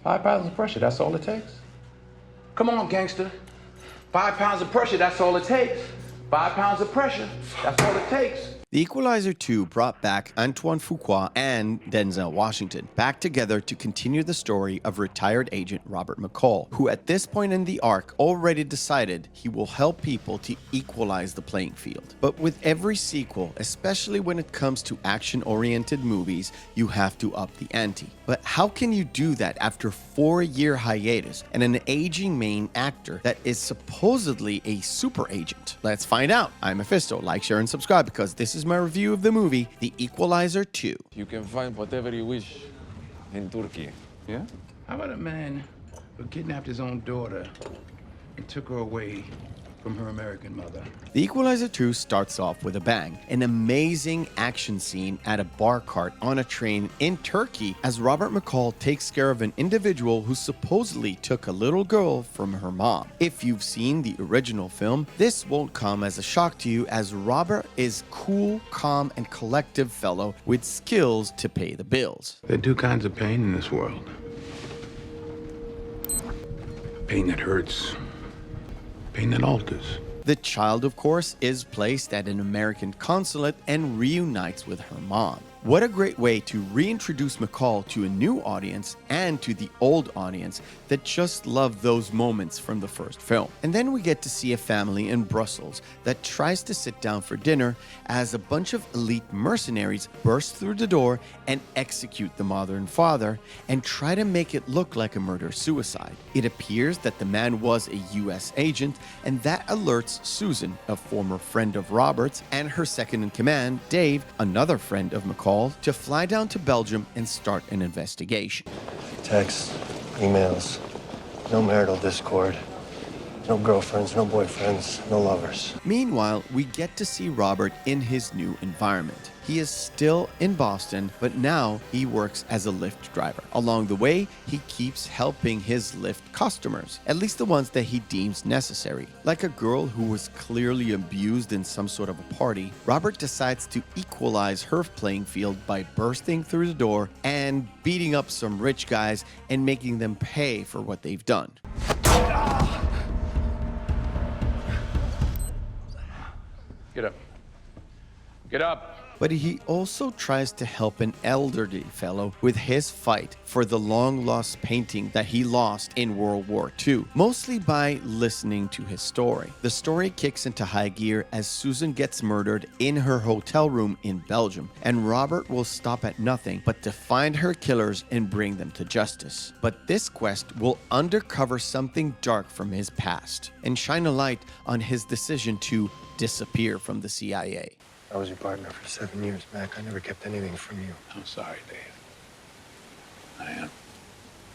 5 pounds of pressure, that's all it takes. Come on, gangster. 5 pounds of pressure, that's all it takes. 5 pounds of pressure, that's all it takes. The Equalizer 2 brought back Antoine Fuqua and Denzel Washington back together to continue the story of retired agent Robert McCall, who at this point in the arc already decided he will help people to equalize the playing field. But with every sequel, especially when it comes to action-oriented movies, you have to up the ante. But how can you do that after a 4-year hiatus and an aging main actor that is supposedly a super agent? Let's find out. I'm Meffistoe. Like, share, and subscribe because this is my review of the movie, The Equalizer 2. You can find whatever you wish in Turkey. Yeah? How about a man who kidnapped his own daughter and took her away from her American mother? The Equalizer 2 starts off with a bang, an amazing action scene at a bar cart on a train in Turkey as Robert McCall takes care of an individual who supposedly took a little girl from her mom. If you've seen the original film, this won't come as a shock to you as Robert is cool, calm, and collective fellow with skills to pay the bills. There are two kinds of pain in this world. Pain that hurts. Pain that alters. The child, of course, is placed at an American consulate and reunites with her mom. What a great way to reintroduce McCall to a new audience and to the old audience that just loved those moments from the first film. And then we get to see a family in Brussels that tries to sit down for dinner as a bunch of elite mercenaries burst through the door and execute the mother and father and try to make it look like a murder-suicide. It appears that the man was a US agent, and that alerts Susan, a former friend of Robert's, and her second-in-command, Dave, another friend of McCall, to fly down to Belgium and start an investigation. Texts, emails, no marital discord, no girlfriends, no boyfriends, no lovers. Meanwhile, we get to see Robert in his new environment. He is still in Boston, but now he works as a Lyft driver. Along the way, he keeps helping his Lyft customers, at least the ones that he deems necessary. Like a girl who was clearly abused in some sort of a party, Robert decides to equalize her playing field by bursting through the door and beating up some rich guys and making them pay for what they've done. Get up. Get up. But he also tries to help an elderly fellow with his fight for the long-lost painting that he lost in World War II, mostly by listening to his story. The story kicks into high gear as Susan gets murdered in her hotel room in Belgium, and Robert will stop at nothing but to find her killers and bring them to justice. But this quest will uncover something dark from his past and shine a light on his decision to disappear from the CIA. I was your partner for 7 years, Mac. I never kept anything from you. I'm sorry, Dave. I am.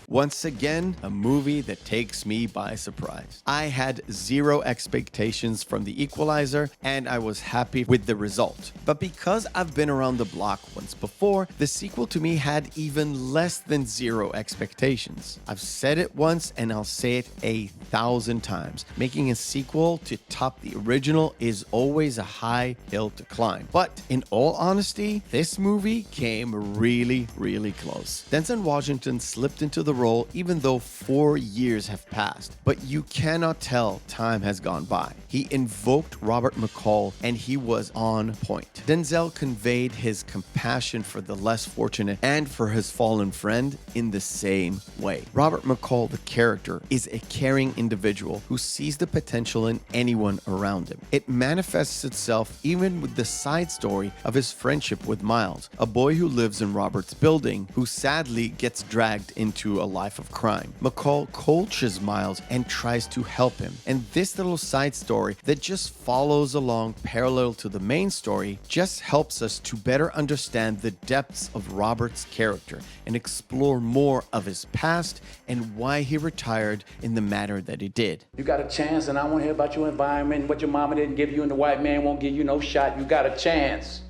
Once again, a movie that takes me by surprise. I had zero expectations from The Equalizer, and I was happy with the result. But because I've been around the block once before, the sequel to me had even less than zero expectations. I've said it once, and I'll say it 1,000 times. Making a sequel to top the original is always a high hill to climb. But in all honesty, this movie came really, really close. Denzel Washington slipped into the role even though 4 years have passed, but you cannot tell time has gone by. He invoked Robert McCall and he was on point. Denzel conveyed his compassion for the less fortunate and for his fallen friend in the same way. Robert McCall, the character, is a caring individual who sees the potential in anyone around him. It manifests itself even with the side story of his friendship with Miles, a boy who lives in Robert's building who sadly gets dragged into a life of crime. McCall coaches Miles and tries to help him. And this little side story that just follows along parallel to the main story just helps us to better understand the depths of Robert's character and explore more of his past and why he retired in the manner that he did. You got a chance, and I want to hear about your environment, what your mama didn't give you, and the white man won't give you no shot. You got a chance.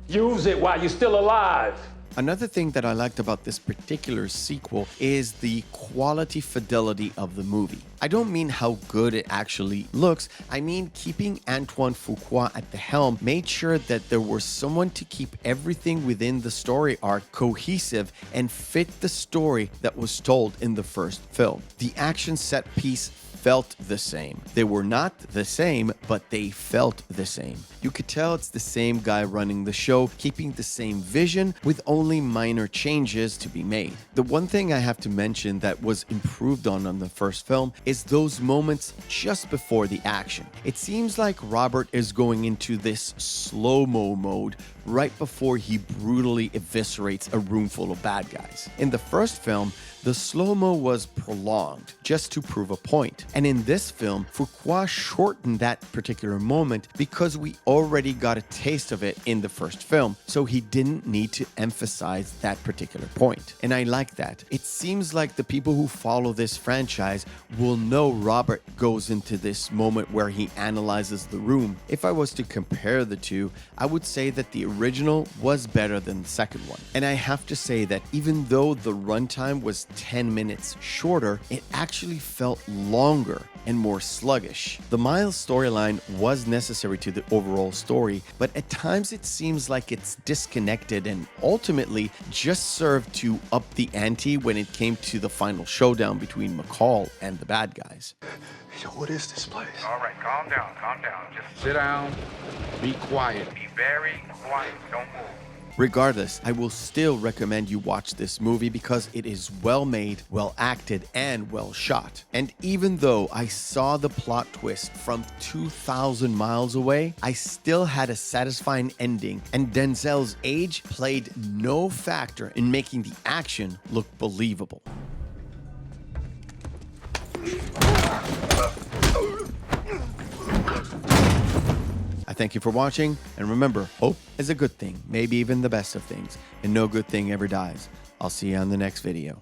Use it while you're still alive. Another thing that I liked about this particular sequel is the quality fidelity of the movie. I don't mean how good it actually looks, I mean keeping Antoine Fuqua at the helm made sure that there was someone to keep everything within the story arc cohesive and fit the story that was told in the first film. The action set piece felt the same. They were not the same, but they felt the same. You could tell it's the same guy running the show, keeping the same vision with only minor changes to be made. The one thing I have to mention that was improved on the first film is those moments just before the action. It seems like Robert is going into this slow-mo mode right before he brutally eviscerates a room full of bad guys. In the first film, the slow-mo was prolonged just to prove a point. And in this film, Fuqua shortened that particular moment because we already got a taste of it in the first film, so he didn't need to emphasize that particular point. And I like that. It seems like the people who follow this franchise will know Robert goes into this moment where he analyzes the room. If I was to compare the two, I would say that the original was better than the second one. And I have to say that even though the runtime was 10 minutes shorter, it actually felt longer and more sluggish. The Miles storyline was necessary to the overall story, but at times it seems like it's disconnected and ultimately just served to up the ante when it came to the final showdown between McCall and the bad guys. Yo, what is this place? All right, calm down, calm down. Just Sit down, be quiet. be very quiet. Don't move. Regardless, I will still recommend you watch this movie because it is well made, well acted, and well shot. And even though I saw the plot twist from 2,000 miles away, I still had a satisfying ending, and Denzel's age played no factor in making the action look believable. I thank you for watching, and remember, hope is a good thing, maybe even the best of things, and no good thing ever dies. I'll see you on the next video.